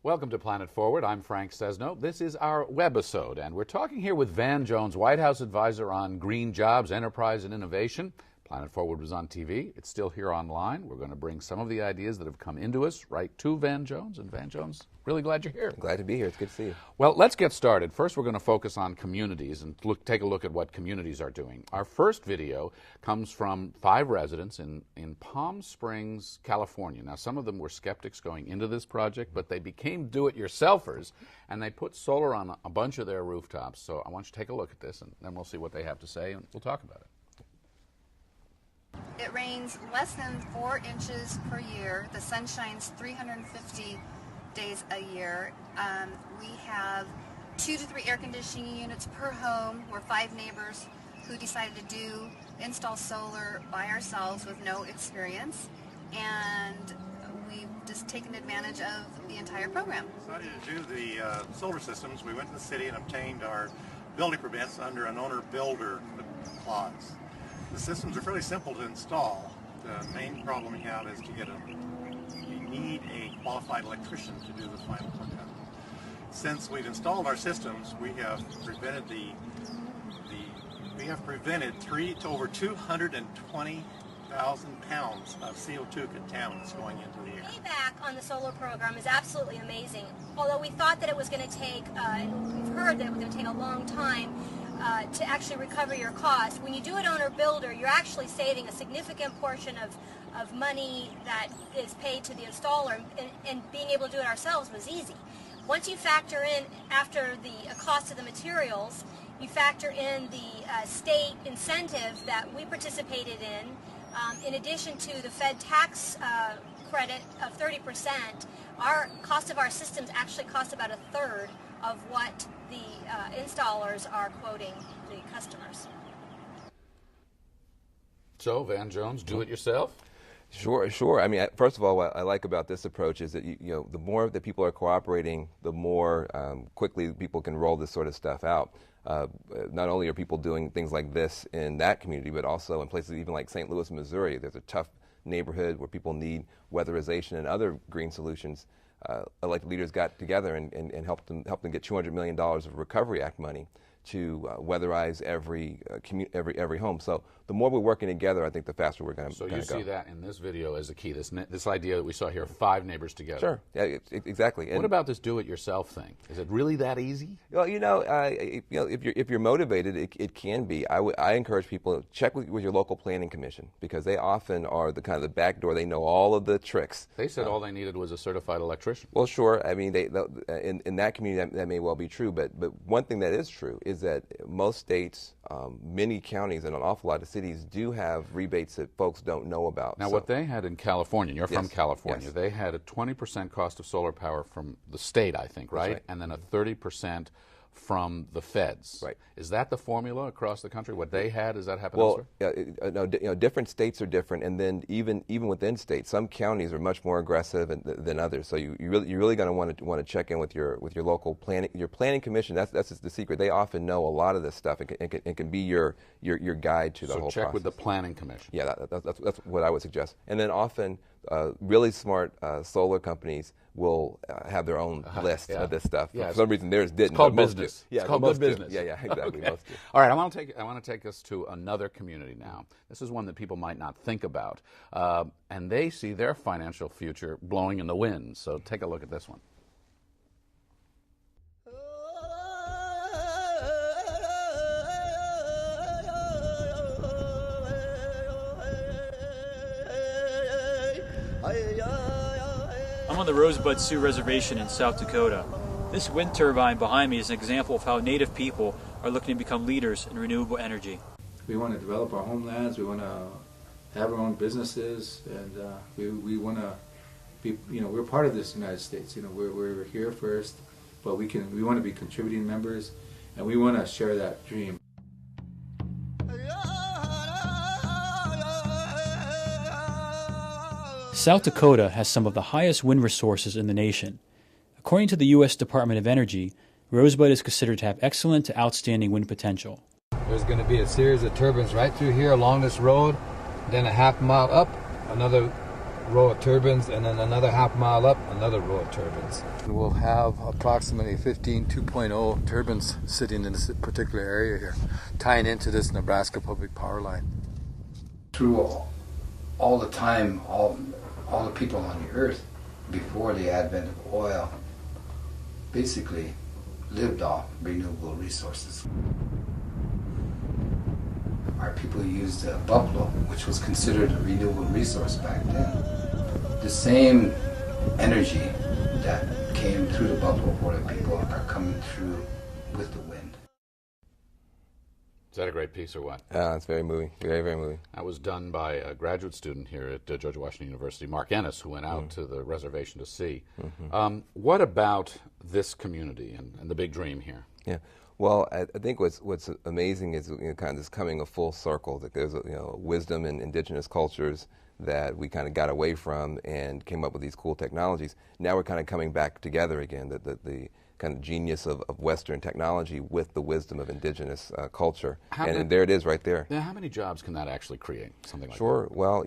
Welcome to Planet Forward. I'm Frank Sesno. This is our webisode, and we're talking here with Van Jones, White House advisor on green jobs, enterprise, and innovation. Planet Forward was on TV. It's still here online. We're going to bring some of the ideas that have come into us right to Van Jones. And Van Jones, really glad you're here. Glad to be here. It's good to see you. Well, let's get started. First, we're going to focus on communities and take a look at what communities are doing. Our first video comes from 5 residents in Palm Springs, California. Now, some of them were skeptics going into this project, but they became do-it-yourselfers, and they put solar on a bunch of their rooftops. So I want you to take a look at this, and then we'll see what they have to say, and we'll talk about it. It rains less than 4 inches per year. The sun shines 350 days a year. We have 2 to 3 air conditioning units per home. We're 5 neighbors who decided to install solar by ourselves with no experience, and we've just taken advantage of the entire program. Decided to do the solar systems. We went to the city and obtained our building permits under an owner-builder clause. The systems are fairly simple to install. The main problem we have is you need a qualified electrician to do the final hookup. Since we've installed our systems, we have prevented over 220,000 pounds of CO2 contaminants going into the air. Payback on the solar program is absolutely amazing. Although we thought that it was going to take, and we've heard that it was going to take a long time to actually recover your cost. When you do it owner-builder, you're actually saving a significant portion of money that is paid to the installer, and being able to do it ourselves was easy. Once you factor in, after the cost of the materials, you factor in the state incentive that we participated in addition to the Fed tax credit of 30%, our cost of our systems actually cost about 1/3 of what the installers are quoting the customers. So, Van Jones, do it yourself? Sure. I mean, first of all, what I like about this approach is that the more that people are cooperating, the more quickly people can roll this sort of stuff out. Not only are people doing things like this in that community, but also in places even like St. Louis, Missouri. There's a tough neighborhood where people need weatherization and other green solutions. Elected leaders got together and helped them get $200 million of Recovery Act money to weatherize every home. So the more we're working together, I think the faster we're going to go. So you see that in this video as a key, this idea that we saw here, 5 neighbors together. Sure, yeah, exactly. What about this do-it-yourself thing? Is it really that easy? Well, if you're motivated, it can be. I encourage people to check with your local planning commission, because they often are the kind of the back door. They know all of the tricks. They said all they needed was a certified electrician. Well, sure. I mean, in that community that may well be true, but one thing that is true is that most states, many counties, and an awful lot of cities do have rebates that folks don't know about. Now, what they had in California, you're from California, yes. They had a 20% cost of solar power from the state, I think, right? That's right. And then a 30% from the feds. Right. Is that the formula across the country? What they had, does that happen elsewhere? Well, no, different states are different, and then even within states, some counties are much more aggressive than others. So you're really going to want to check in with your local planning commission. That's the secret. They often know a lot of this stuff and can be your guide to the whole process. So check with the planning commission. Yeah, that's what I would suggest. And then often really smart solar companies will have their own list of this stuff. Yeah, for some reason, theirs didn't. It's called business. Yeah, it's called good business. Yeah, exactly. Okay. Most do. All right, I want to take us to another community now. This is one that people might not think about, and they see their financial future blowing in the wind. So take a look at this one. I'm on the Rosebud Sioux Reservation in South Dakota. This wind turbine behind me is an example of how Native people are looking to become leaders in renewable energy. We want to develop our homelands, we want to have our own businesses, and we want to be, we're part of this United States. We're here first, but we want to be contributing members, and we want to share that dream. South Dakota has some of the highest wind resources in the nation. According to the U.S. Department of Energy, Rosebud is considered to have excellent to outstanding wind potential. There's going to be a series of turbines right through here along this road, then a half mile up, another row of turbines, and then another half mile up, another row of turbines. We'll have approximately 15 2.0 turbines sitting in this particular area here, tying into this Nebraska public power line. Through all the time, all the people on the earth before the advent of oil basically lived off renewable resources. Our people used buffalo, which was considered a renewable resource back then. The same energy that came through the buffalo for the people are coming through with the wind. Is that a great piece or what? It's very moving, very, very moving. That was done by a graduate student here at George Washington University, Mark Ennis, who went out to the reservation to see. What about this community and the big dream here? Yeah. Well, I think what's amazing is kind of this coming a full circle, that there's wisdom in indigenous cultures that we kind of got away from and came up with these cool technologies. Now we're kind of coming back together again, the kind of genius of Western technology with the wisdom of indigenous culture. And there it is right there. Now, how many jobs can that actually create, something like Sure. that? Well,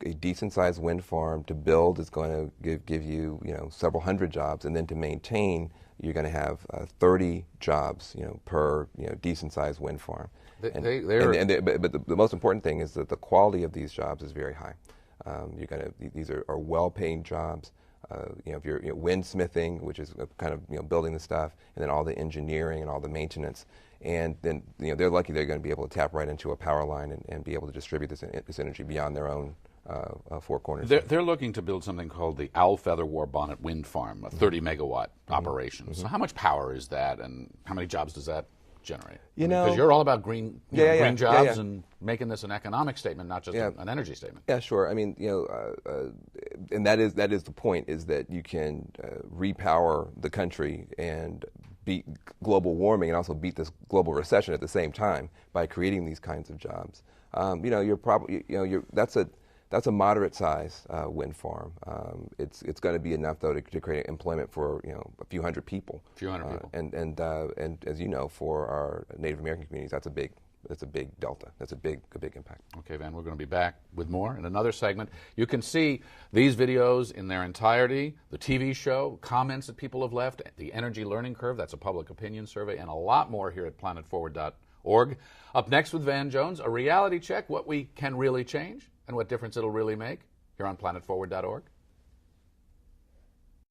a decent-sized wind farm to build is going to give you, several hundred jobs, and then to maintain, you're going to have 30 jobs, per decent-sized wind farm. But the most important thing is that the quality of these jobs is very high. These are well-paying jobs. If you're windsmithing, which is kind of building the stuff, and then all the engineering and all the maintenance, and then they're lucky they're going to be able to tap right into a power line and be able to distribute this energy beyond their own four corners. They're looking to build something called the Owl Feather Warbonnet Wind Farm, a 30 megawatt operation. So how much power is that, and how many jobs does that generate? Because you're all about green jobs and making this an economic statement, not just an energy statement. Yeah, sure. I mean, and that is the point, is that you can repower the country and beat global warming and also beat this global recession at the same time by creating these kinds of jobs. You're probably that's a moderate size wind farm. It's going to be enough though to create employment for a few hundred people. And as you know, for our Native American communities, that's a big delta. That's a big impact. Okay, Van, we're going to be back with more in another segment. You can see these videos in their entirety, the TV show, comments that people have left, the energy learning curve, that's a public opinion survey, and a lot more here at planetforward.org. Up next with Van Jones, a reality check, what we can really change and what difference it'll really make here on planetforward.org.